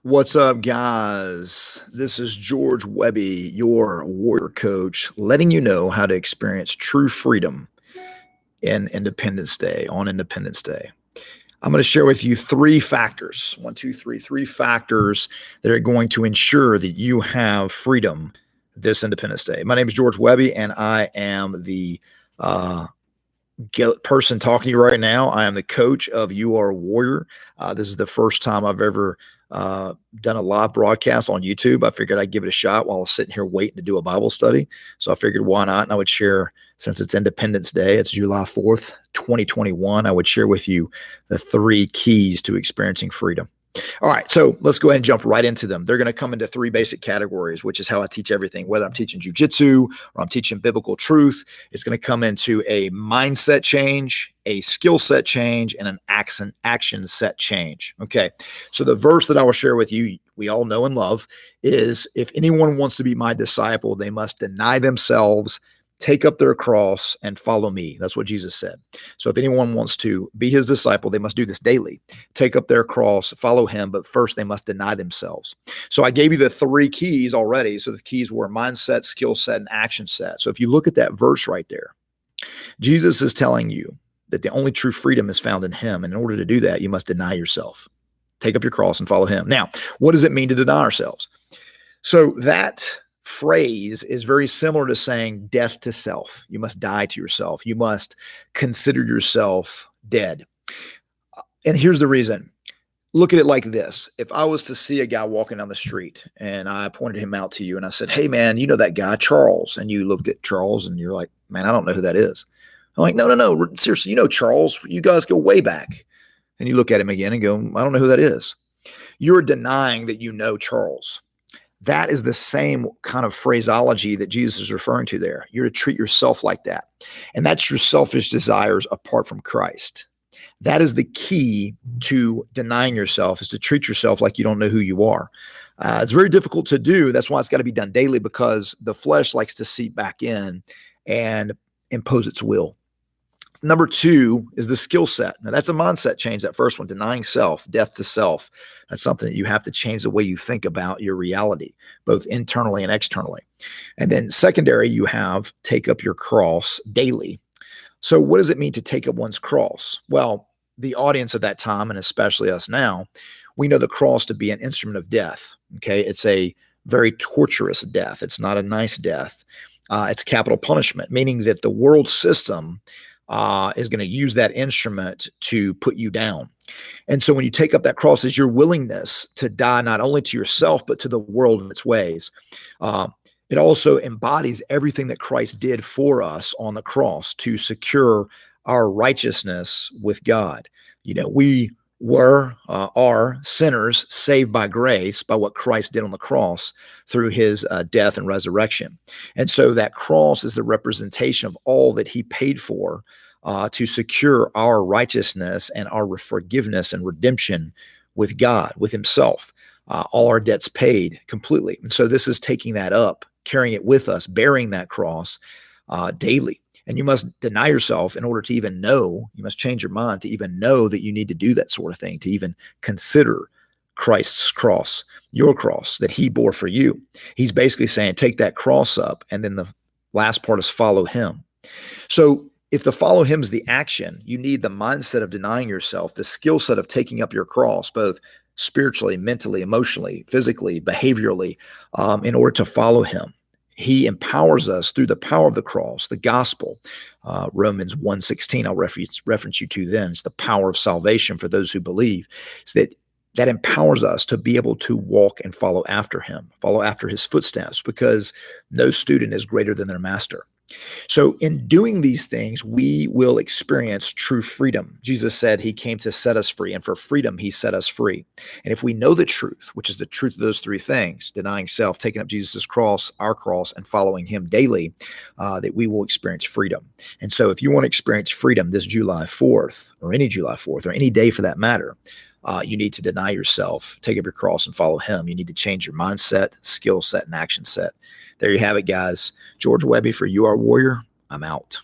What's up, guys? This is George Wehby, your warrior coach, letting you know how to experience true freedom in Independence Day, on Independence Day. I'm going to share with you three factors, three factors that are going to ensure that you have freedom this Independence Day. My name is George Wehby, and I am the person talking to you right now. I am the coach of You Are a Warrior. This is the first time I've ever done a live broadcast on YouTube. I figured I'd give it a shot while I was sitting here waiting to do a Bible study. So I figured why not? And I would share, since it's Independence Day, it's July 4th, 2021, I would share with you the three keys to experiencing freedom. All right, so let's go ahead and jump right into them. They're going to come into three basic categories, which is how I teach everything. Whether I'm teaching jujitsu or I'm teaching biblical truth, it's going to come into a mindset change, a skill set change, and an action set change. Okay, so the verse that I will share with you, we all know and love, is if anyone wants to be my disciple, they must deny themselves, take up their cross, and follow me. That's what Jesus said. So if anyone wants to be his disciple, they must do this daily. Take up their cross, follow him, but first they must deny themselves. So I gave you the three keys already. So the keys were mindset, skill set, and action set. So if you look at that verse right there, Jesus is telling you that the only true freedom is found in him. And in order to do that, you must deny yourself. Take up your cross and follow him. Now, what does it mean to deny ourselves? So that phrase is very similar to saying death to self. You must die to yourself. You must consider yourself dead. And here's the reason. Look at it like this. If I was to see a guy walking down the street and I pointed him out to you and I said, hey man, you know that guy, Charles. And you looked at Charles and you're like, man, I don't know who that is. I'm like, no, seriously, you know Charles, you guys go way back. And you look at him again and go, I don't know who that is. You're denying that you know Charles. That is the same kind of phraseology that Jesus is referring to there. You're to treat yourself like that. And that's your selfish desires apart from Christ. That is the key to denying yourself, is to treat yourself like you don't know who you are. It's very difficult to do. That's why it's got to be done daily, because the flesh likes to seep back in and impose its will. Number two is the skill set. Now that's a mindset change. That first one, denying self, death to self. That's something that you have to change the way you think about your reality, both internally and externally. And then secondary, you have take up your cross daily. So what does it mean to take up one's cross? Well, the audience at that time, and especially us now, we know the cross to be an instrument of death. Okay, it's a very torturous death. It's not a nice death. It's capital punishment, meaning that the world system is going to use that instrument to put you down. And so when you take up that cross, is your willingness to die not only to yourself, but to the world and its ways. It also embodies everything that Christ did for us on the cross to secure our righteousness with God. You know, we are sinners saved by grace by what Christ did on the cross through his death and resurrection. And so that cross is the representation of all that he paid for to secure our righteousness and our forgiveness and redemption with God, with himself. All our debts paid completely. And so this is taking that up, carrying it with us, bearing that cross daily. And you must deny yourself in order to even know, you must change your mind to even know that you need to do that sort of thing, to even consider Christ's cross, your cross that he bore for you. He's basically saying, take that cross up. And then the last part is follow him. So if the follow him is the action, you need the mindset of denying yourself, the skill set of taking up your cross, both spiritually, mentally, emotionally, physically, behaviorally, in order to follow him. He empowers us through the power of the cross, the gospel. Romans 1:16, I'll reference you to then. It's the power of salvation for those who believe. So that empowers us to be able to walk and follow after him, follow after his footsteps, because no student is greater than their master. So in doing these things, we will experience true freedom. Jesus said he came to set us free, and for freedom, he set us free. And if we know the truth, which is the truth of those three things, denying self, taking up Jesus' cross, our cross, and following him daily, that we will experience freedom. And so if you want to experience freedom this July 4th, or any July 4th, or any day for that matter, you need to deny yourself, take up your cross, and follow him. You need to change your mindset, skill set, and action set. There you have it, guys. George Wehby for You Are a Warrior. I'm out.